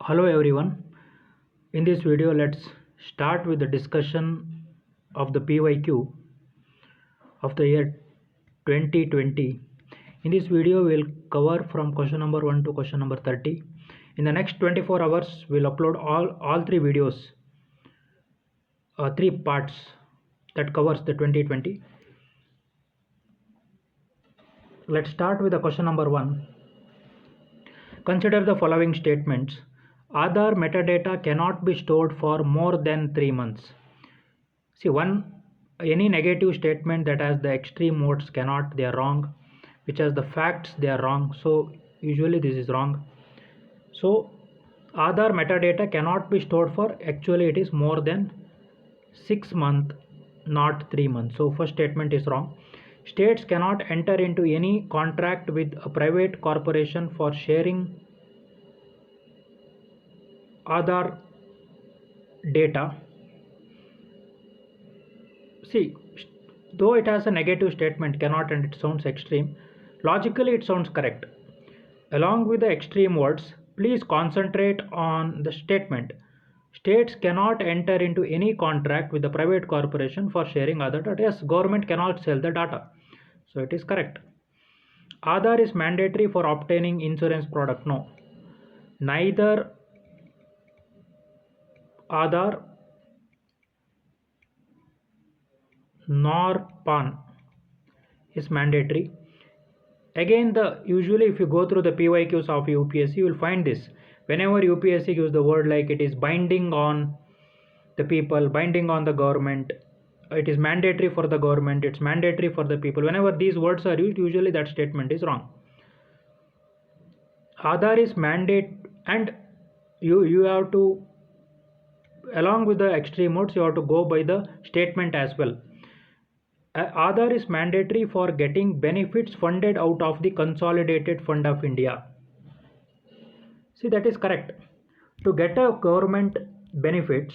Hello everyone. In this video, let's start with the discussion of the PYQ of the year 2020. In this video, we'll cover from question number 1 to question number 30. In the next 24 hours, we'll upload all three videos, three parts that covers the 2020. Let's start with the question number 1. Consider the following statements. Aadhaar metadata cannot be stored for more than 3 months. See, any negative statement that has the extreme modes cannot, they are wrong. Which has the facts, they are wrong. So usually this is wrong. So Aadhaar metadata cannot be stored for, actually it is more than 6 months, not 3 months. So first statement is wrong. States cannot enter into any contract with a private corporation for sharing Aadhaar data. See, though it has a negative statement cannot and it sounds extreme, logically it sounds correct. Along with the extreme words, please concentrate on the statement. States cannot enter into any contract with the private corporation for sharing other data. Yes, government cannot sell the data. So it is correct. Aadhaar is mandatory for obtaining insurance product. No. Neither Aadhaar nor PAN is mandatory. Again, usually if you go through the PYQs of UPSC, you will find this. Whenever UPSC gives the word like it is binding on the people, binding on the government, it is mandatory for the government, it's mandatory for the people. Whenever these words are used, usually that statement is wrong. Aadhaar is mandate, and you have to, along with the extreme modes, you have to go by the statement as well. Aadhaar is mandatory for getting benefits funded out of the Consolidated Fund of India. See, that is correct. To get a government benefits,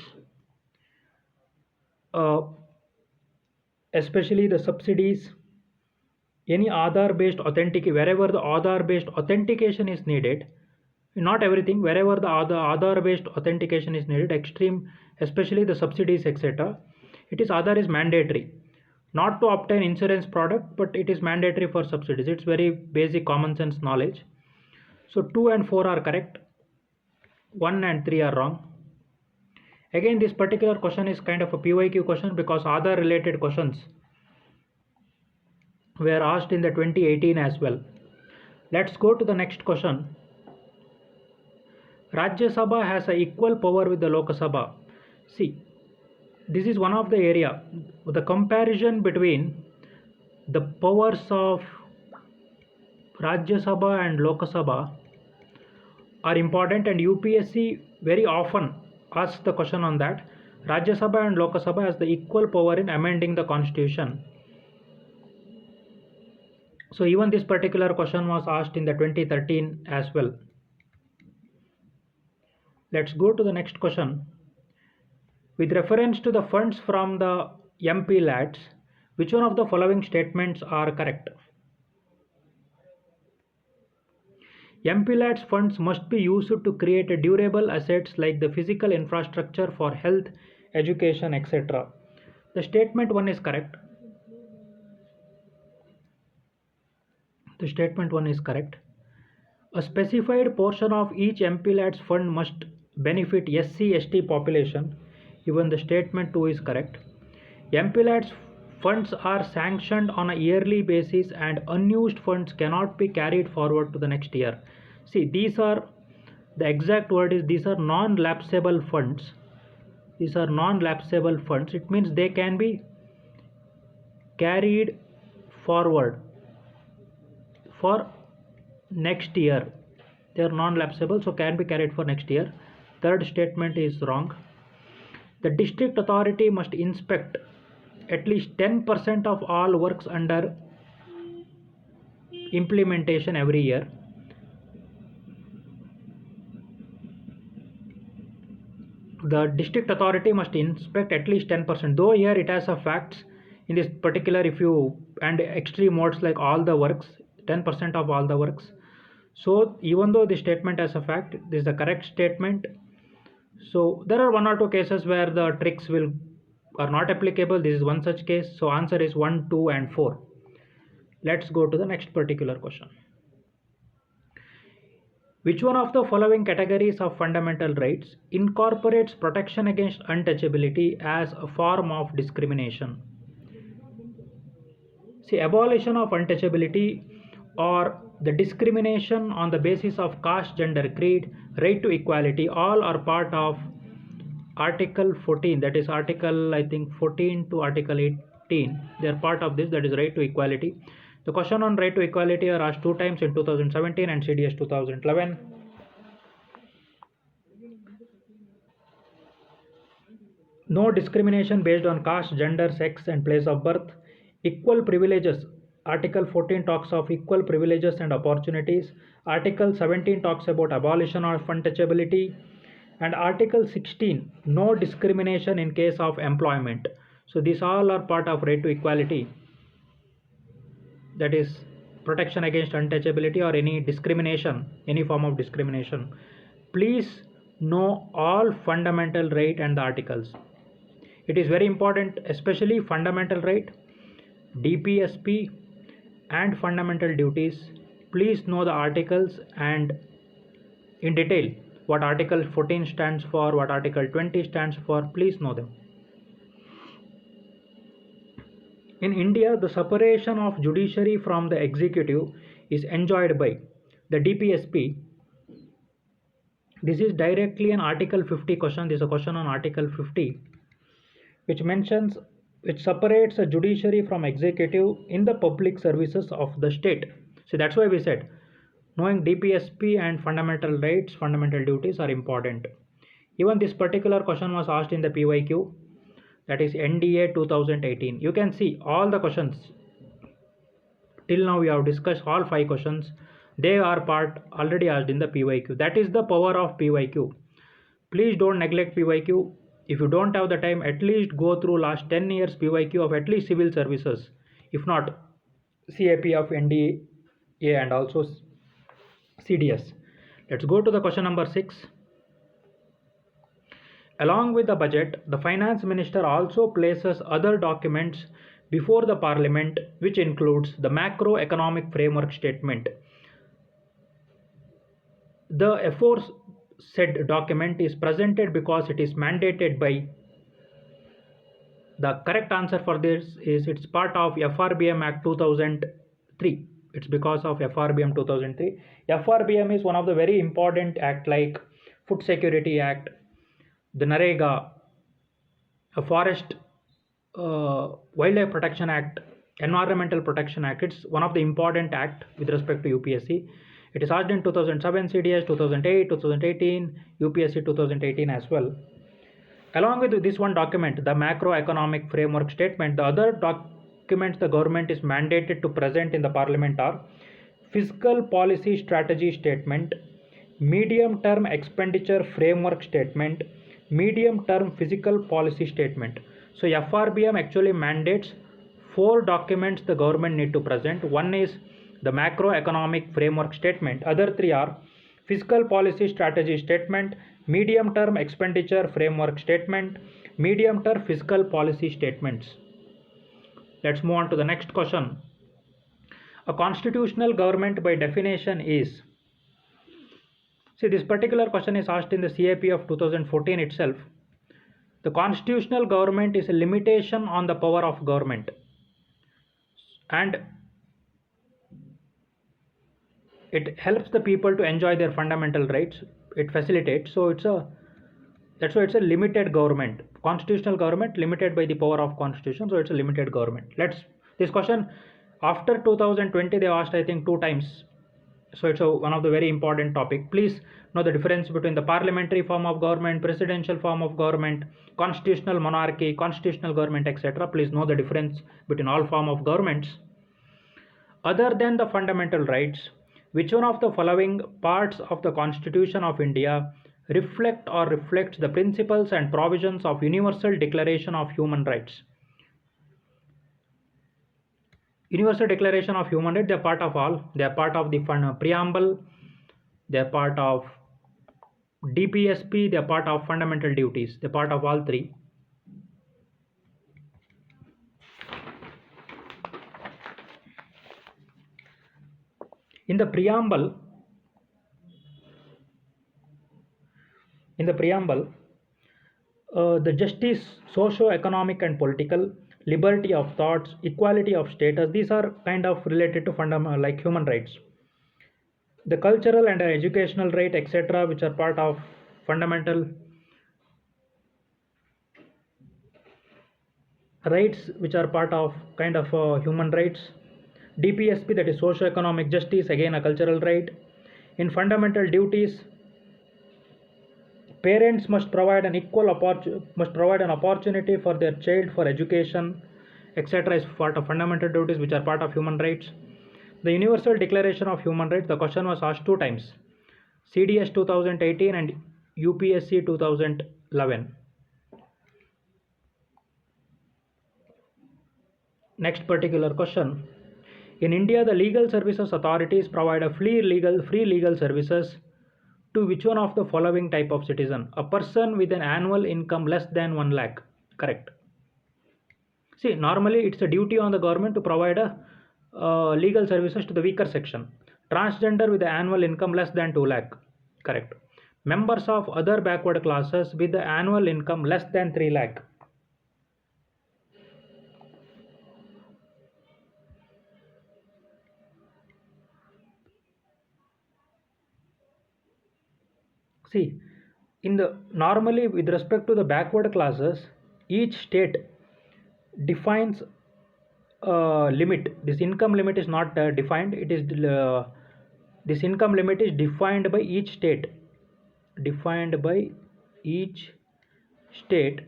especially the subsidies, any Aadhaar based authentication, wherever the Aadhaar based authentication is needed, not everything, wherever the Aadhaar based authentication is needed, extreme, especially the subsidies, etc., it is Aadhaar is mandatory. Not to obtain insurance product, but it is mandatory for subsidies. It's very basic common sense knowledge. So 2 and 4 are correct. 1 and 3 are wrong. Again, this particular question is kind of a PYQ question because Aadhaar related questions were asked in the 2018 as well. Let's go to the next question. Rajya Sabha has a equal power with the Lok Sabha. See, this is one of the area. The comparison between the powers of Rajya Sabha and Lok Sabha are important, and UPSC very often asks the question on that. Rajya Sabha and Lok Sabha has the equal power in amending the constitution. So even this particular question was asked in the 2013 as well. Let's go to the next question. With reference to the funds from the MP lads, which one of the following statements are correct? MP lads funds must be used to create a durable assets like the physical infrastructure for health, education, etc. The statement 1 is correct. The statement 1 is correct. A specified portion of each MP lads fund must benefit SC/ST population. Even the statement 2 is correct. MP lads funds are sanctioned on a yearly basis and unused funds cannot be carried forward to the next year. See, these are, the exact word is, these are non-lapsable funds. These are non-lapsable funds. It means they can be carried forward for next year. They are non-lapsable, so can be carried for next year. Third statement is wrong. The district authority must inspect at least 10% of all works under implementation every year. The district authority must inspect at least 10%. Though here it has a facts in this particular, if you and extreme modes like all the works, 10% of all the works. So even though the statement as a fact, this is the correct statement. So there are one or two cases where the tricks will are not applicable. This is one such case. So answer is 1, 2 and 4. Let's go to the next particular question. Which one of the following categories of fundamental rights incorporates protection against untouchability as a form of discrimination? See, abolition of untouchability or the discrimination on the basis of caste, gender, creed, right to equality, all are part of Article 14, that is Article I think 14 to Article 18. They are part of this, that is right to equality. The question on right to equality are asked 2 times in 2017 and CDS 2011. No discrimination based on caste, gender, sex, and place of birth. Equal privileges. Article 14 talks of equal privileges and opportunities. Article 17 talks about abolition of untouchability. And Article 16, no discrimination in case of employment. So these all are part of right to equality. That is protection against untouchability or any discrimination, any form of discrimination. Please know all fundamental right and the articles. It is very important, especially fundamental right, DPSP and fundamental duties. Please know the articles and in detail what Article 14 stands for, what Article 20 stands for. Please know them. In India, the separation of judiciary from the executive is enjoyed by the DPSP. This is directly an Article 50 question. This is a question on Article 50, which separates a judiciary from executive in the public services of the state. So that's why we said knowing DPSP and fundamental rights, fundamental duties are important. Even this particular question was asked in the PYQ, that is NDA 2018. You can see all the questions. Till now we have discussed all 5 questions. They are part already asked in the PYQ. That is the power of PYQ. Please don't neglect PYQ. If you don't have the time, at least go through last 10 years PYQ of at least civil services. If not, CAP of NDA and also CDS. Let's go to the question number 6. Along with the budget, the finance minister also places other documents before the parliament, which includes the macroeconomic framework statement. The aforesaid document is presented because it is mandated by. The correct answer for this is it's part of FRBM Act 2003. It's because of FRBM 2003. FRBM is one of the very important act like Food Security Act, the NAREGA, a Forest Wildlife Protection Act, Environmental Protection Act. It's one of the important act with respect to UPSC. It is asked in 2007 CDS, 2008, 2018, UPSC 2018 as well. Along with this one document, the macroeconomic framework statement, the other documents the government is mandated to present in the parliament are fiscal policy strategy statement, medium term expenditure framework statement, medium term fiscal policy statement. So FRBM actually mandates 4 documents the government need to present. One is the macroeconomic framework statement. Other 3 are fiscal policy strategy statement, medium term expenditure framework statement, medium term fiscal policy statements. Let's move on to the next question. A constitutional government by definition is. See, this particular question is asked in the CAP of 2014 itself. The constitutional government is a limitation on the power of government, and it helps the people to enjoy their fundamental rights. It facilitates. So that's why it's a limited government. Constitutional government limited by the power of constitution. So it's a limited government. This question after 2020 they asked I think 2 times. So it's one of the very important topic. Please know the difference between the parliamentary form of government, presidential form of government, constitutional monarchy, constitutional government, etc. Please know the difference between all form of governments. Other than the fundamental rights, which one of the following parts of the Constitution of India reflects the principles and provisions of Universal Declaration of Human Rights? Universal Declaration of Human Rights, they are part of all. They are part of the preamble, they are part of DPSP, they are part of fundamental duties, they are part of all three. In the preamble, the justice, socio-economic and political, liberty of thoughts, equality of status, these are kind of related to fundamental, like human rights. The cultural and educational right, etc., which are part of fundamental rights, which are part of kind of human rights. DPSP, that is socio-economic justice, again a cultural right. In fundamental duties, parents must provide an opportunity for their child for education, etc., is part of fundamental duties, which are part of human rights. The Universal Declaration of Human Rights, the question was asked 2 times, CDS 2018 and UPSC 2011. Next particular question. In India, the legal services authorities provide a free legal services to which one of the following type of citizen? A person with an annual income less than 1 lakh. Correct. See, normally it's a duty on the government to provide a legal services to the weaker section. Transgender with the annual income less than 2 lakh. Correct. Members of other backward classes with the annual income less than 3 lakh. See, in the normally with respect to the backward classes, each state defines a limit. This income limit is not defined. It is this income limit is defined by each state. Defined by each state.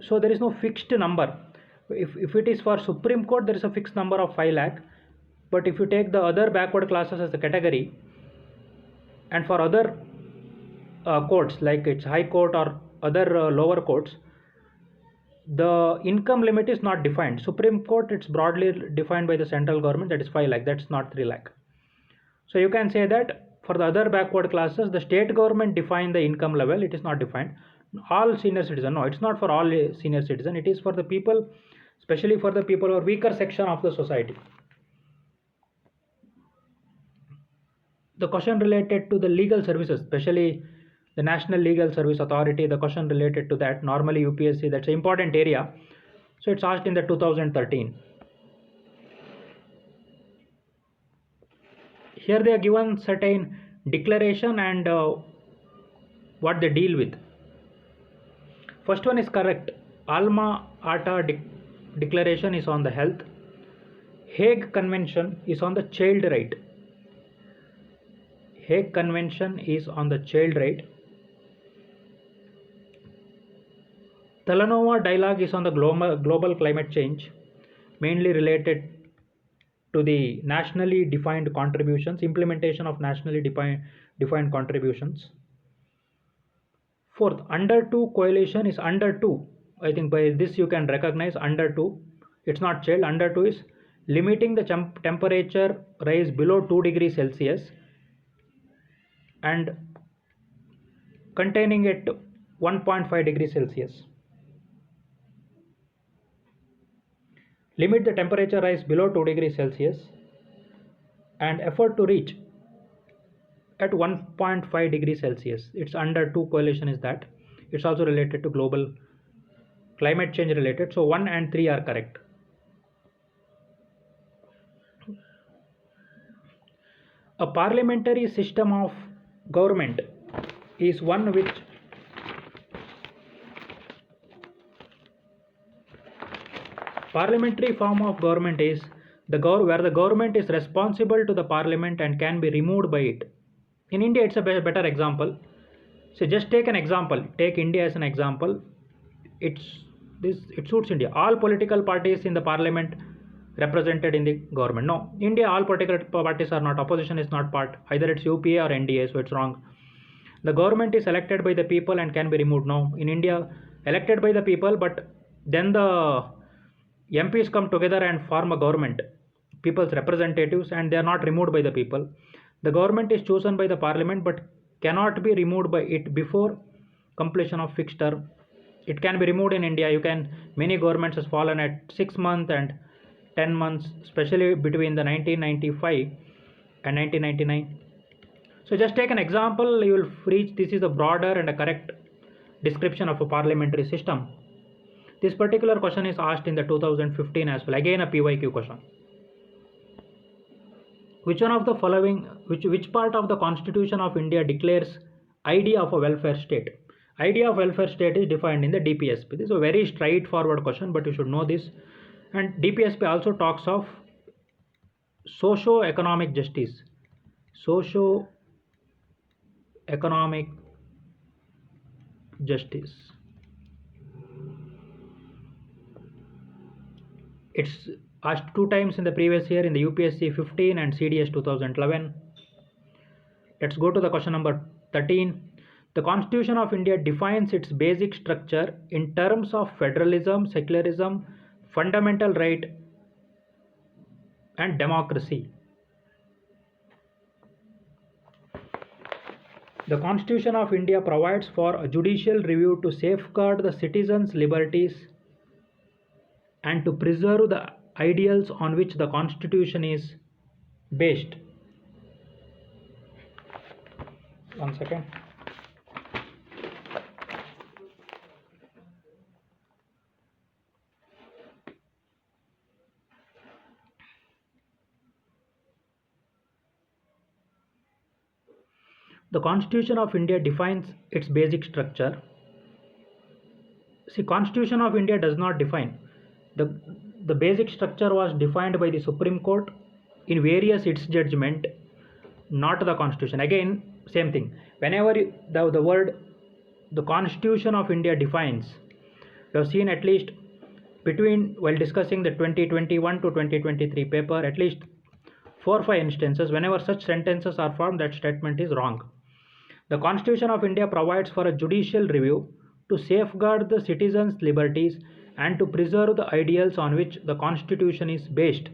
So there is no fixed number. If it is for Supreme Court, there is a fixed number of 5 lakh. But if you take the other backward classes as a category, and for other courts like it's High Court or other lower courts, the income limit is not defined. Supreme Court, it's broadly defined by the central government, that is 5 lakh, that's not 3 lakh. So you can say that for the other backward classes, the state government define the income level, it is not defined. All senior citizen, no, it's not for all senior citizen, it is for the people, especially for the people or weaker section of the society. The question related to the legal services, especially the National Legal Service Authority, the question related to that, normally UPSC, that's an important area. So it's asked in the 2013. Here they are given certain declaration and what they deal with. First one is correct. Alma Ata Declaration is on the health. Hague Convention is on the child right. Hague Convention is on the child right. Talanoa Dialogue is on the global climate change, mainly related to the nationally defined contributions, implementation of nationally defined contributions. Fourth, under 2 coalition is under 2. I think by this you can recognize under 2. It's not child. Under 2 is limiting the temperature rise below 2 degrees Celsius and containing it 1.5 degrees Celsius. Limit the temperature rise below 2 degrees Celsius and effort to reach at 1.5 degrees Celsius. It's under 2 coalition is that. It's also related to global climate change related. So 1 and 3 are correct. A parliamentary system of government is one which parliamentary form of government is where the government is responsible to the parliament and can be removed by it. In India, it's a better example. So just take an example. Take India as an example. It suits India. All political parties in the parliament represented in the government. No, India, all political parties are not. Opposition is not part. Either it's UPA or NDA, so it's wrong. The government is elected by the people and can be removed. No, in India, elected by the people, but then the MPs come together and form a government, people's representatives, and they are not removed by the people. The government is chosen by the parliament but cannot be removed by it before completion of fixed term. It can be removed in India. Many governments has fallen at 6 months and 10 months, especially between the 1995 and 1999. So just take an example, you will reach this is a broader and a correct description of a parliamentary system. This particular question is asked in the 2015 as well, again a PYQ question. Which one of the following, which part of the Constitution of India declares idea of a welfare state? Idea of welfare state is defined in the DPSP. This is a very straightforward question, but you should know this. And DPSP also talks of socio-economic justice. Socio-economic justice. It's asked 2 times in the previous year in the UPSC 15 and CDS 2011. Let's go to the question number 13. The Constitution of India defines its basic structure in terms of federalism, secularism, fundamental right, and democracy. The Constitution of India provides for a judicial review to safeguard the citizens' liberties and to preserve the ideals on which the Constitution is based. One second. The Constitution of India defines its basic structure. See, Constitution of India does not define. The basic structure was defined by the Supreme Court in various its judgment, not the Constitution. Again, same thing. Whenever the word the Constitution of India defines, we have seen at least while discussing the 2021 to 2023 paper, at least 4 or 5 instances, whenever such sentences are formed, that statement is wrong. The Constitution of India provides for a judicial review to safeguard the citizens' liberties and to preserve the ideals on which the Constitution is based.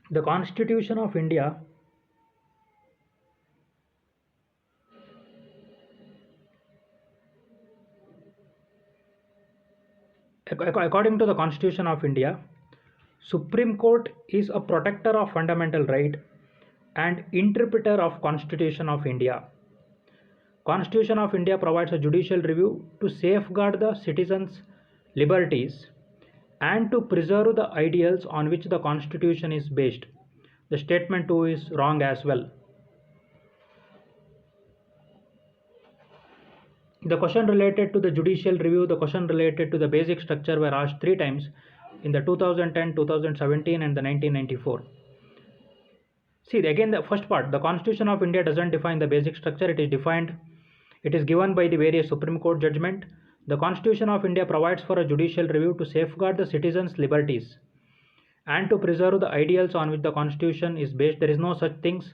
The Constitution of India according to the Constitution of India, Supreme Court is a protector of fundamental right and interpreter of Constitution of India. Constitution of India provides a judicial review to safeguard the citizens' liberties and to preserve the ideals on which the Constitution is based. The statement 2 is wrong as well. The question related to the judicial review, the question related to the basic structure were asked 3 times in the 2010, 2017 and the 1994. See, again the first part, the Constitution of India doesn't define the basic structure, it is given by the various Supreme Court judgment. The Constitution of India provides for a judicial review to safeguard the citizens' liberties and to preserve the ideals on which the Constitution is based. There is no such things.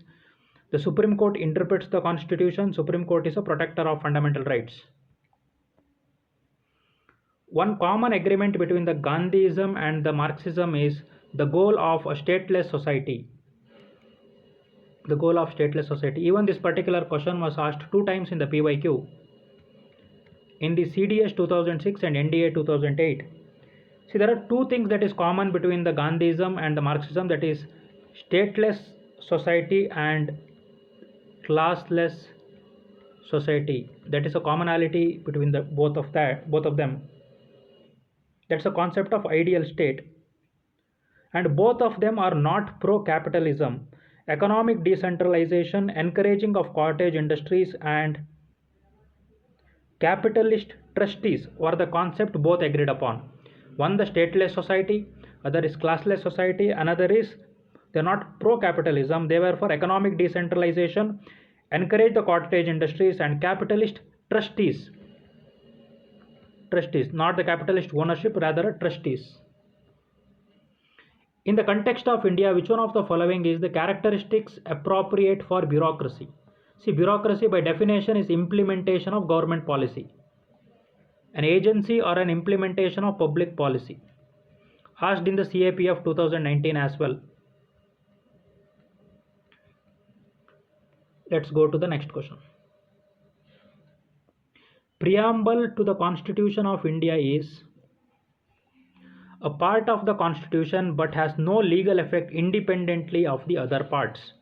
The Supreme Court interprets the Constitution. Supreme Court is a protector of fundamental rights. One common agreement between the Gandhism and the Marxism is the goal of a stateless society. The goal of stateless society. Even this particular question was asked 2 times in the PYQ. In the CDS 2006 and NDA 2008. See, there are 2 things that is common between the Gandhism and the Marxism, that is stateless society and classless society. That is a commonality between the both of them. That's a concept of ideal state. And both of them are not pro-capitalism. Economic decentralization, encouraging of cottage industries and capitalist trustees were the concept both agreed upon. One the stateless society, other is classless society, another is they are not pro-capitalism, they were for economic decentralization, encourage the cottage industries and capitalist trustees. Trustees, not the capitalist ownership, rather trustees. In the context of India, which one of the following is the characteristics appropriate for bureaucracy? See, bureaucracy by definition is implementation of government policy. An agency or an implementation of public policy. Asked in the CAP of 2019 as well. Let's go to the next question. Preamble to the Constitution of India is a part of the Constitution but has no legal effect independently of the other parts.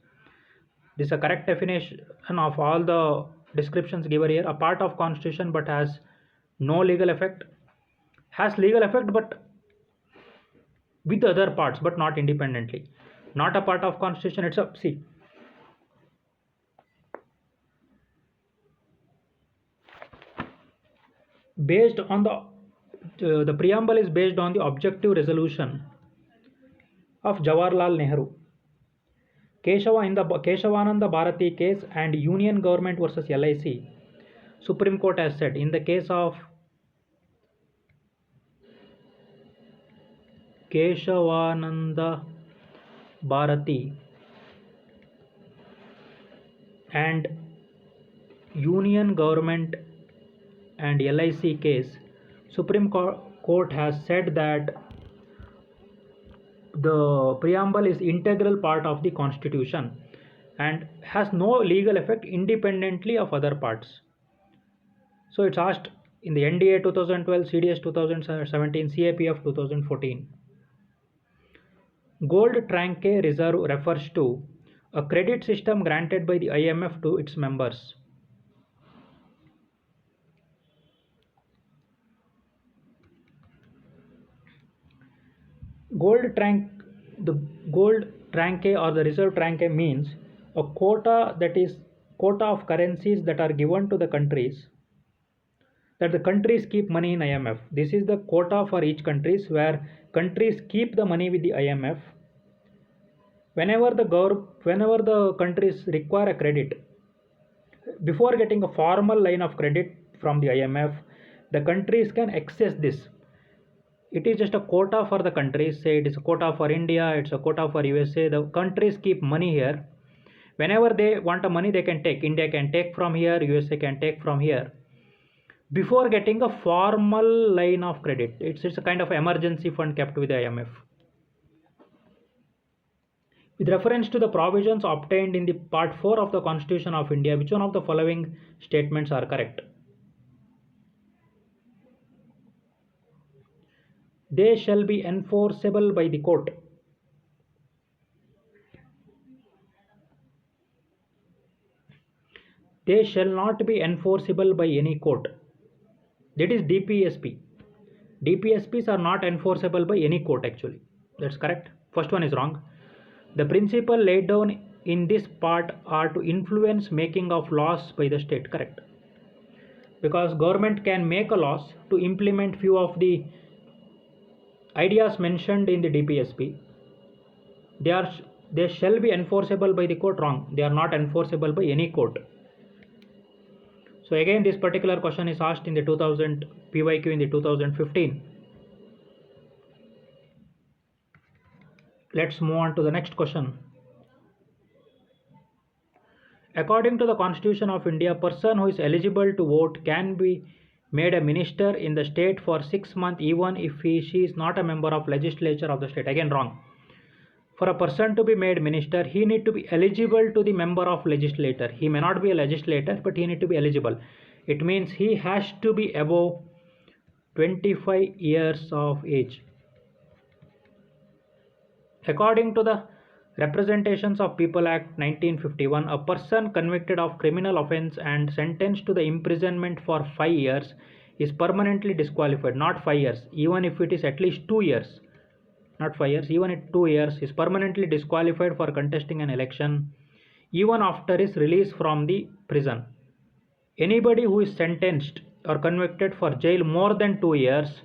This is a correct definition of all the descriptions given here. A part of Constitution but has no legal effect. Has legal effect but with other parts but not independently. Not a part of Constitution. It's a see. Based on the preamble is based on the objective resolution of Jawaharlal Nehru. Keshava in the Keshavananda Bharati case and Union Government versus LIC, Supreme Court has said in the case of Keshavananda Bharati and Union Government and LIC case, Supreme Court has said that the preamble is integral part of the Constitution and has no legal effect independently of other parts. So it's asked in the NDA 2012, CDS 2017, CAP of 2014. Gold Tranche Reserve refers to a credit system granted by the IMF to its members. The gold tranche or the reserve tranche means a quota, that is quota of currencies that are given to the countries, that the countries keep money in IMF. This is the quota for each countries where countries keep the money with the IMF. Whenever the countries require a credit, before getting a formal line of credit from the IMF, the countries can access this. It is just a quota for the countries. Say it is a quota for India, it's a quota for USA. The countries keep money here. Whenever they want a money, they can take. India can take from here, USA can take from here. Before getting a formal line of credit, it's a kind of emergency fund kept with the IMF. With reference to the provisions obtained in the Part 4 of the Constitution of India, which one of the following statements are correct? They shall be enforceable by the court. They shall not be enforceable by any court. That is DPSP. DPSPs are not enforceable by any court actually. That's correct. First one is wrong. The principle laid down in this part are to influence making of laws by the state. Correct. Because government can make a laws to implement few of the ideas mentioned in the DPSP. They shall be enforceable by the court. Wrong. They are not enforceable by any court. So again, this particular question is asked in the 2000 PYQ in the 2015. Let's move on to the next question. According to the Constitution of India, a person who is eligible to vote can be made a minister in the state for 6 months even if she is not a member of legislature of the state. Again wrong. For a person to be made minister, he need to be eligible to the member of legislature. He may not be a legislator, but he need to be eligible. It means he has to be above 25 years of age. According to the Representations of People Act 1951, a person convicted of criminal offence and sentenced to the imprisonment for 5 years is permanently disqualified. Not 5 years, even if it is at least 2 years. Not 5 years, even at 2 years is permanently disqualified for contesting an election even after his release from the prison. Anybody who is sentenced or convicted for jail more than 2 years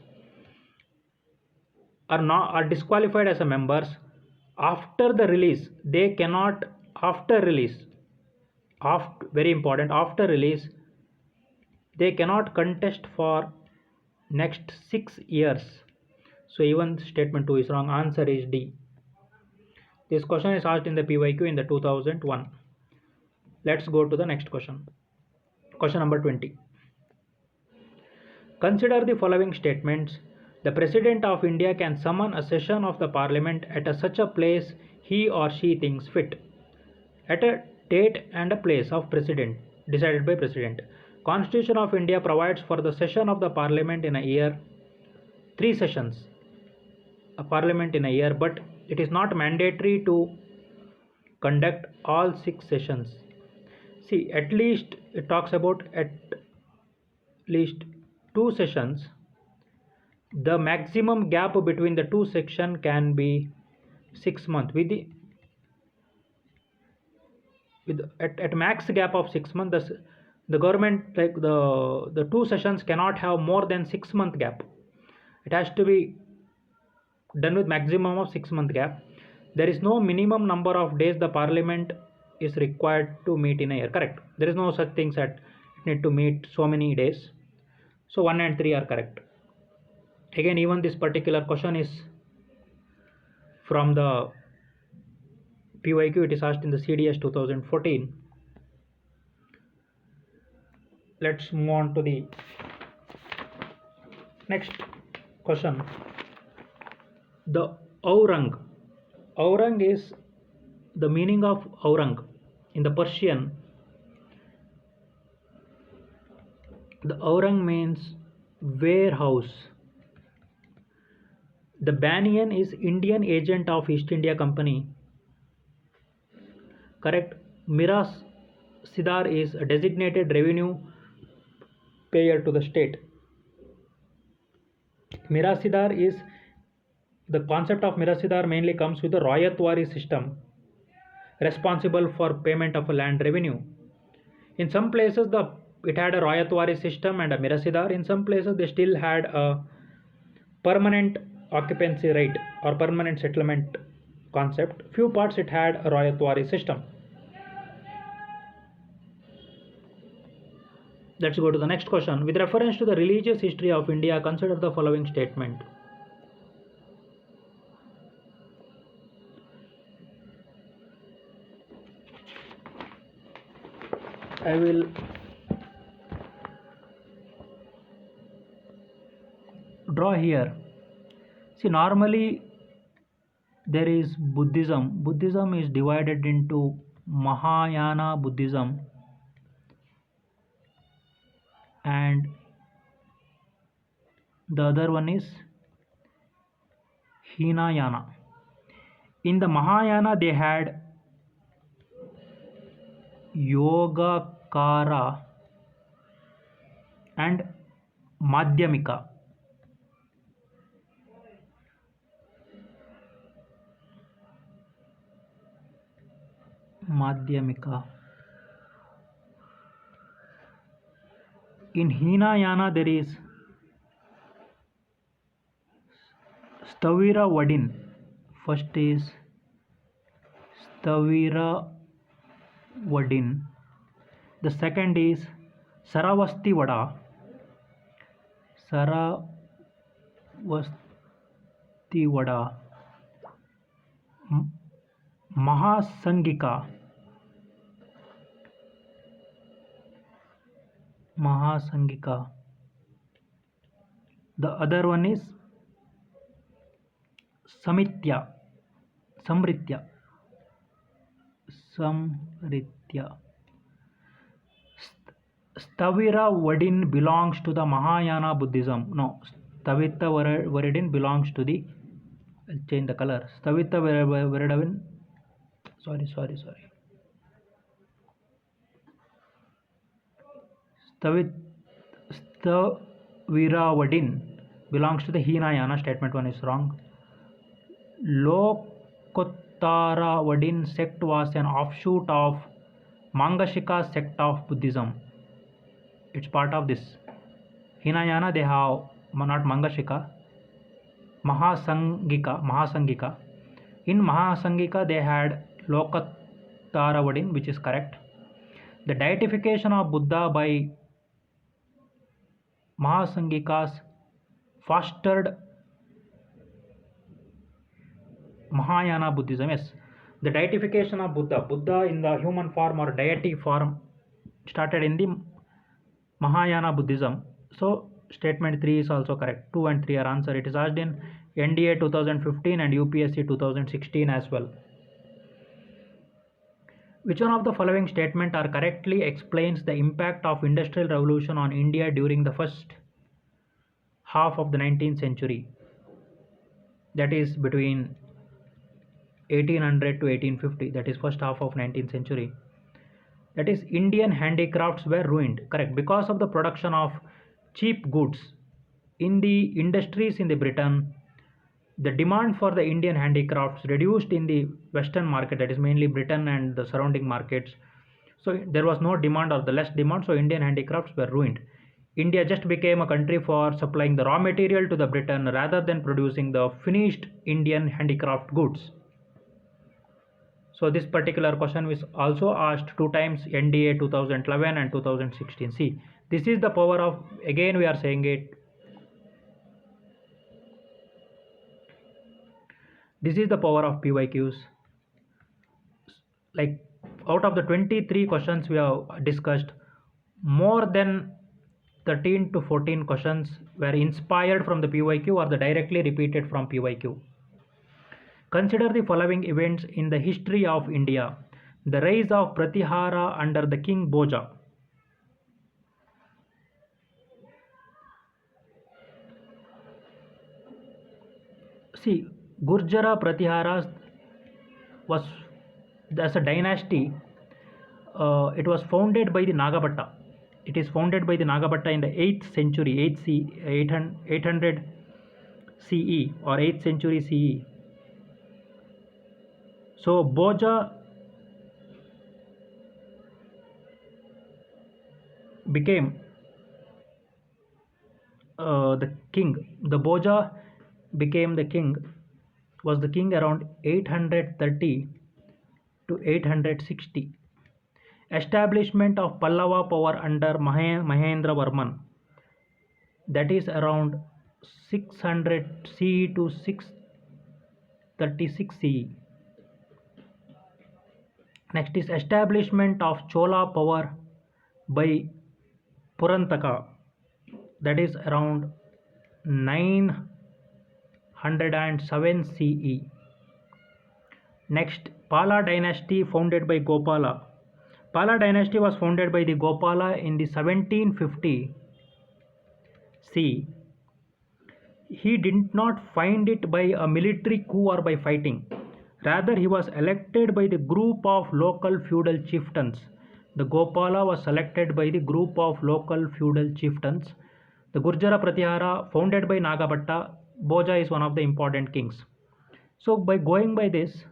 are disqualified as a members. After the release, they cannot, very important, after release, they cannot contest for next 6 years. So even statement 2 is wrong. Answer is D. This question is asked in the PYQ in the 2001. Let's go to the next question. Question number 20. Consider the following statements. The President of India can summon a session of the Parliament at such a place he or she thinks fit. At a date and a place of President decided by President. Constitution of India provides for the session of the Parliament in a year, 3 sessions, a Parliament in a year, but it is not mandatory to conduct all 6 sessions. See, at least it talks about at least 2 sessions. The maximum gap between the two section can be 6 months. With at max gap of 6 months, the government, like the 2 sessions cannot have more than 6 month gap. It has to be done with maximum of 6 month gap. There is no minimum number of days the parliament is required to meet in a year. Correct. There is no such things that it need to meet so many days. So 1 and 3 are correct. Again, even this particular question is from the PYQ. It is asked in the CDS 2014. Let's move on to the next question. The Aurang. Aurang is the meaning of Aurang in the Persian. The Aurang means warehouse. The Banyan is Indian agent of East India Company. Correct. Miras Sidar is a designated revenue payer to the state. Mirasidar is the concept of Mirasidar mainly comes with the Royatwari system responsible for payment of a land revenue. In some places it had a Royatwari system and a Mirasidar. In some places they still had a permanent occupancy rate or permanent settlement concept. Few parts it had a Royatwari system. Let's go to the next question. With reference to the religious history of India, consider the following statement. I will draw here. See, normally there is Buddhism. Buddhism is divided into Mahayana Buddhism and the other one is Hinayana. In the Mahayana they had Yogacara and Madhyamika. In Hinayana there is Stavira Vadin. First is Stavira Vadin. The second is Saravasti Vada. Mahasangika. The other one is Samritya. Stavira Vadin belongs to the Mahayana Buddhism. No, Stavita Vadin belongs to the, I'll change the color. Stavita Vadin. Sorry. Stavira Vadin belongs to the Hinayana. Statement 1 is wrong. Lokottara Vadin sect was an offshoot of Mangashika sect of Buddhism. It's part of this. Hinayana they have not Mangashika, Mahasangika. In Mahasangika they had Lokottara Vadin, which is correct. The deification of Buddha by Mahasangikas fostered Mahayana Buddhism. Yes, The deification of Buddha. Buddha in the human form or deity form started in the Mahayana Buddhism. So statement 3 is also correct. 2 and 3 are answer. It is asked in NDA 2015 and UPSC 2016 as well. Which one of the following statement are correctly explains the impact of Industrial Revolution on India during the first half of the 19th century? That is between 1800 to 1850. That is first half of 19th century. That is Indian handicrafts were ruined. Correct. Because of the production of cheap goods in the industries in the Britain, the demand for the Indian handicrafts reduced in the Western market, that is mainly Britain and the surrounding markets. So there was no demand or the less demand, so Indian handicrafts were ruined. India just became a country for supplying the raw material to the Britain rather than producing the finished Indian handicraft goods. So this particular question was also asked 2 times, NDA 2011 and 2016. See, this is the power of, again we are saying it, this is the power of PYQs. Like out of the 23 questions we have discussed, more than 13 to 14 questions were inspired from the PYQ or the directly repeated from PYQ. Consider the following events in the history of India. The rise of Pratihara under the King Bhoja. See, Gurjara Pratiharas was, as a dynasty, it was founded by the Nagabhatta. It is founded by the Nagabhatta in the 8th century, 800 CE or 8th century CE. So Bhoja became the king. The Bhoja became the king, was the king around 830 to 860. Establishment of Pallava power under Mahendra Varman, that is around 600 CE to 636 CE. Next is establishment of Chola power by Purantaka, that is around 907 CE. Next, Pala dynasty founded by Gopala. Pala dynasty was founded by the Gopala in the 1750 CE. He did not find it by a military coup or by fighting. Rather, he was elected by the group of local feudal chieftains. The Gopala was selected by the group of local feudal chieftains. The Gurjara Pratihara founded by Nagabhatta. Bhoja is one of the important kings. So by going by this,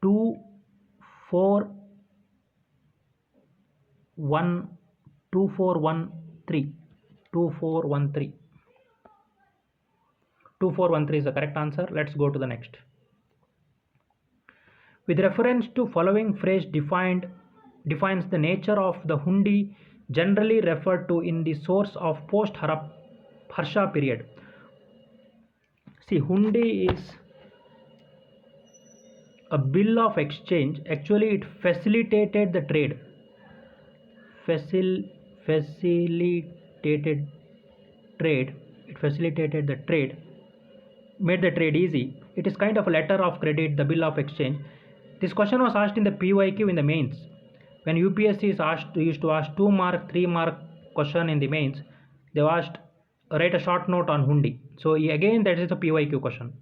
2, 4, 1, 2, 4, 1, 3. 2, 4, 1, 3. 2, 4, 1, 3 is the correct answer. Let's go to the next. With reference to following phrase defines the nature of the hundi generally referred to in the source of post-Harsha period. See, hundi is a bill of exchange. Actually, it facilitated the trade. Facilitated the trade, made the trade easy. It is kind of a letter of credit, the bill of exchange. This question was asked in the PYQ in the mains. When UPSC used to ask 2 mark, 3 mark question in the mains, they asked write a short note on hundi. So again, that is a PYQ question.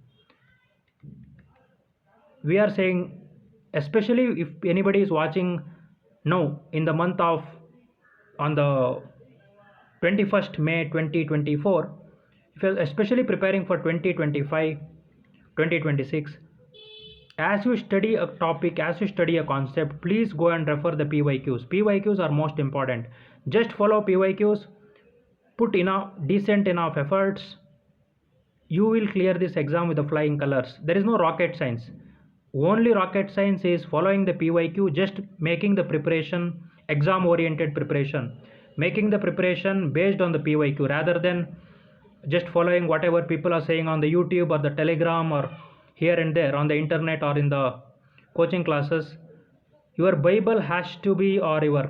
We are saying, especially if anybody is watching now in the month of, on the 21st May 2024, if you are especially preparing for 2025, 2026, as you study a topic, as you study a concept, please go and refer the PYQs. PYQs are most important. Just follow PYQs, put decent enough efforts, you will clear this exam with the flying colors. There is no rocket science. Only rocket science is following the PYQ, just making the preparation exam oriented preparation, making the preparation based on the PYQ rather than just following whatever people are saying on the YouTube or the Telegram or here and there on the internet or in the coaching classes, your Bible has to be, or your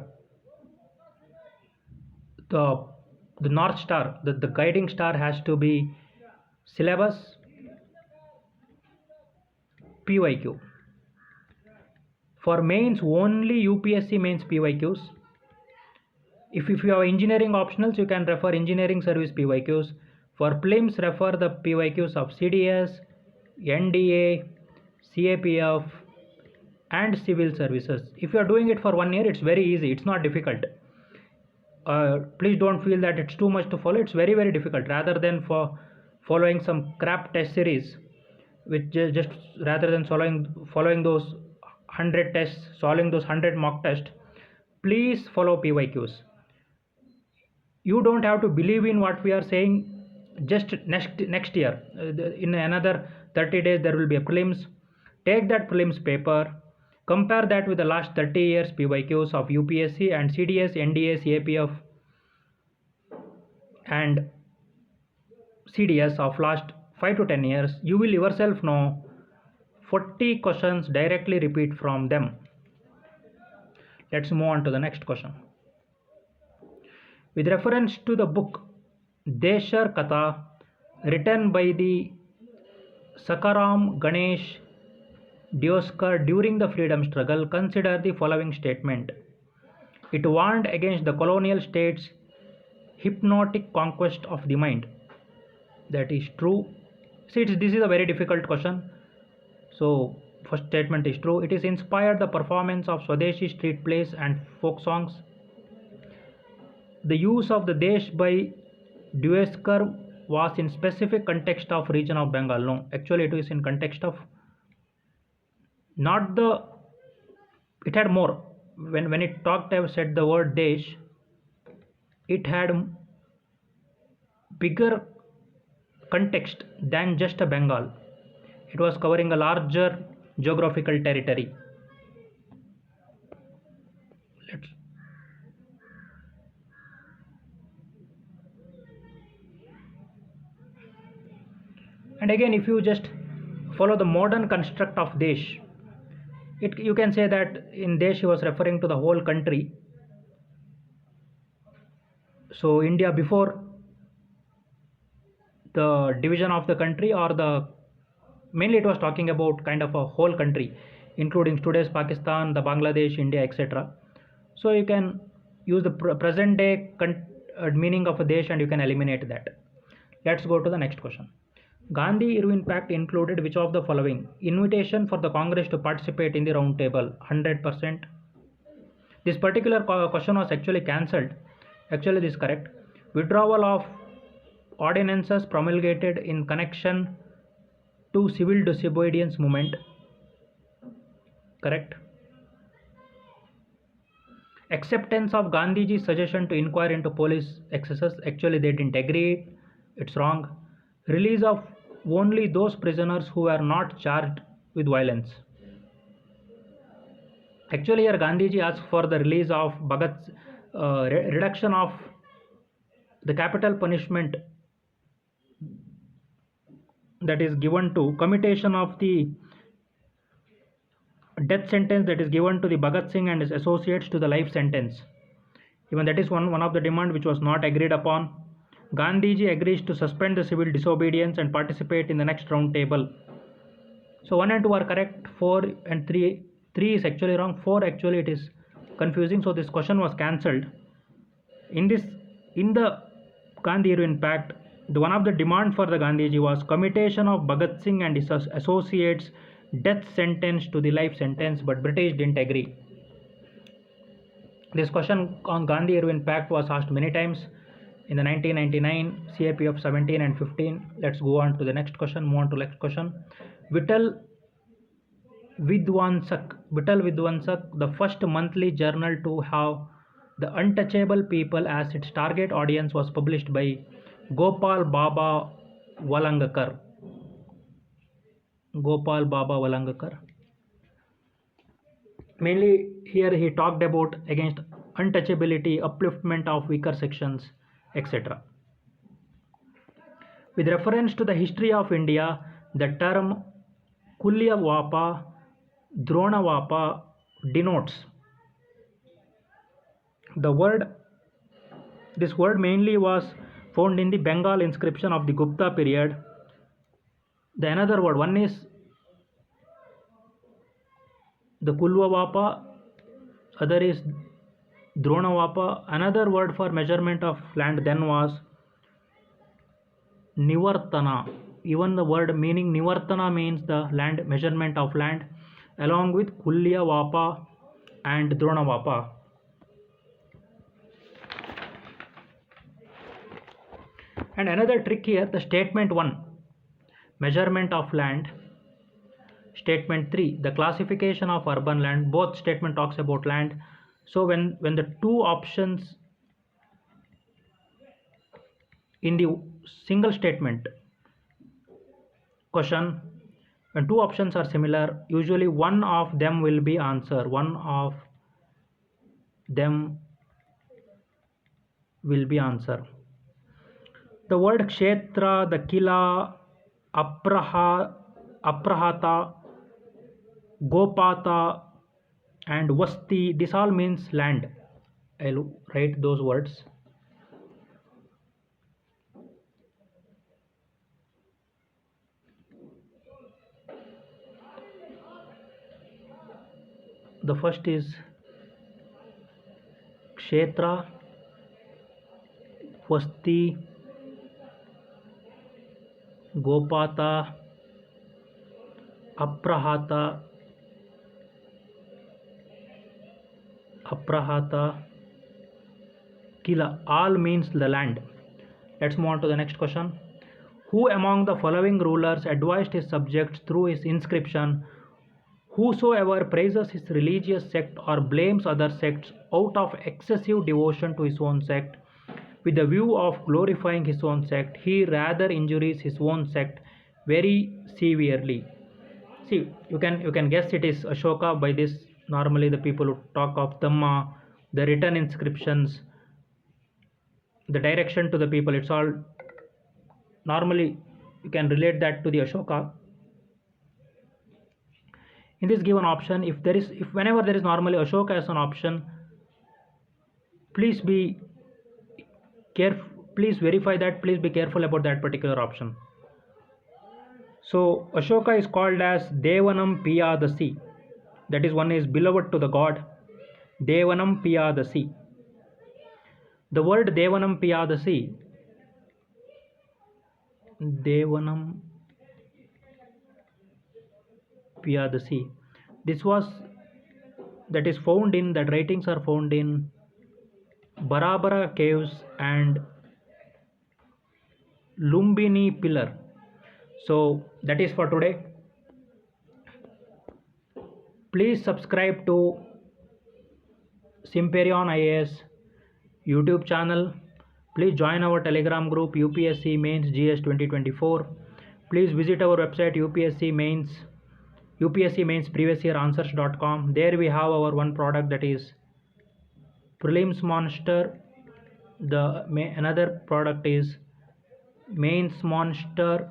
the the North Star, the guiding star has to be syllabus, PYQ. For mains, only UPSC mains PYQs. If you have engineering optionals, you can refer engineering service PYQs. For prelims, refer the PYQs of CDS, NDA, CAPF, and civil services. If you are doing it for 1 year, it's very easy. It's not difficult. Please don't feel that it's too much to follow. It's very, very difficult. Rather than for following some crap test series, which just rather than following those 100 tests, solving those 100 mock tests, please follow PYQs. You don't have to believe in what we are saying. Just next year, in another 30 days, there will be a prelims. Take that prelims paper, compare that with the last 30 years PYQs of UPSC and CDS, NDA, CAPF, and CDS of last 5 to 10 years. You will yourself know 40 questions directly repeat from them. Let's move on to the next question. With reference to the book Deshar Katha, written by the Sakaram Ganesh Dioskar during the freedom struggle, consider the following statement. It warned against the colonial state's hypnotic conquest of the mind. That is true. See, this is a very difficult question. So, first statement is true. It is inspired the performance of Swadeshi street plays and folk songs. The use of the Desh by Dioskar was in specific context of region of Bengal. No, actually it is in context of not the. It had more. When it said the word Desh, it had bigger context than just a Bengal. It was covering a larger geographical territory. And again, if you just follow the modern construct of Desh, you can say that in Desh he was referring to the whole country. So India before the division of the country, or mainly it was talking about kind of a whole country, including today's Pakistan, the Bangladesh, India, etc. So you can use the present day meaning of a Desh and you can eliminate that. Let's go to the next question. Gandhi Irwin Pact included which of the following? Invitation for the Congress to participate in the round table, 100%. This particular question was actually cancelled. Actually, this is correct. Withdrawal of ordinances promulgated in connection to civil disobedience movement. Correct. Acceptance of Gandhiji's suggestion to inquire into police excesses. Actually, they didn't agree. It's wrong. Release of only those prisoners who were not charged with violence. Actually, here Gandhiji asked for the release of reduction of the capital punishment that is given to commutation of the death sentence that is given to the Bhagat Singh and his associates to the life sentence. Even that is one of the demand which was not agreed upon. Gandhiji agrees to suspend the civil disobedience and participate in the next round table. So 1 and 2 are correct. 4 and 3 is actually wrong. 4 actually it is confusing. So this question was cancelled. In the Gandhi Irwin Pact, one of the demand for the Gandhiji was commutation of Bhagat Singh and his associates death sentence to the life sentence, but British didn't agree. This question on Gandhi Irwin Pact was asked many times in the 1999 CAPF 17 and 15. Let's go on to the next question. Move on to next question. Vittal Vidwansak, the first monthly journal to have the untouchable people as its target audience, was published by Gopal Baba Valangakar. Mainly here he talked about against untouchability, upliftment of weaker sections, etc. With reference to the history of India, the term Kulyavapa, Dronavapa denotes. This word mainly was found in the Bengal inscription of the Gupta period. The another word, one is the Kulvavapa, other is Dronavapa. Another word for measurement of land then was Nivartana. Even the word meaning Nivartana means the land, measurement of land, along with Kulyavapa and Dronavapa. And another trick here, the statement 1, measurement of land. Statement 3, the classification of urban land. Both statement talks about land. So when the two options in the single statement question, when two options are similar, usually one of them will be answer. One of them will be answer. The word kshetra, the kila, aprahata, gopata and vasti, this all means land. I'll write those words. The first is kshetra, vasti, gopata, aprahata, kila, all means the land. Let's move on to the next question. Who among the following rulers advised his subjects through his inscription, whosoever praises his religious sect or blames other sects out of excessive devotion to his own sect, with the view of glorifying his own sect, he rather injures his own sect very severely. See, you can guess it is Ashoka by this. Normally the people who talk of Dhamma, the written inscriptions, the direction to the people, it's all normally you can relate that to the Ashoka. In this given option, if whenever there is normally Ashoka as an option, please be careful, please verify that, please be careful about that particular option. So Ashoka is called as Devanam Piyadasi, that is, one is beloved to the god. Devanam Piyadasi. The word Devanam Piyadasi, that is found in, that writings are found in Barabara caves and Lumbini pillar. So that is for today. Please subscribe to Simperion IAS YouTube channel. Please join our Telegram group UPSC Mains GS 2024. Please visit our website UPSC Mains previous year answers.com. There we have our one product, that is Prelims Monster. Another product is Mains Monster,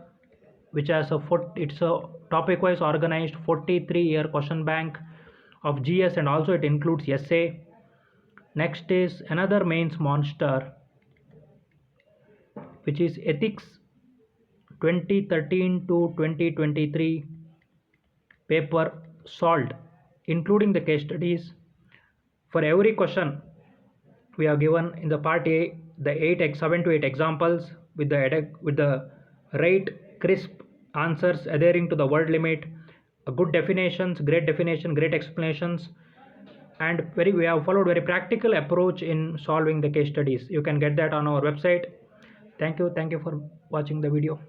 which has it's a topic wise organized 43-year question bank of GS, and also it includes essay. Next is another Mains Monster, which is Ethics 2013 to 2023 paper solved, including the case studies. For every question we have given in the part A the 7 to 8 examples with the right crisp answers adhering to the word limit, good definitions, great explanations, and we have followed very practical approach in solving the case studies. You can get that on our website. Thank you for watching the video.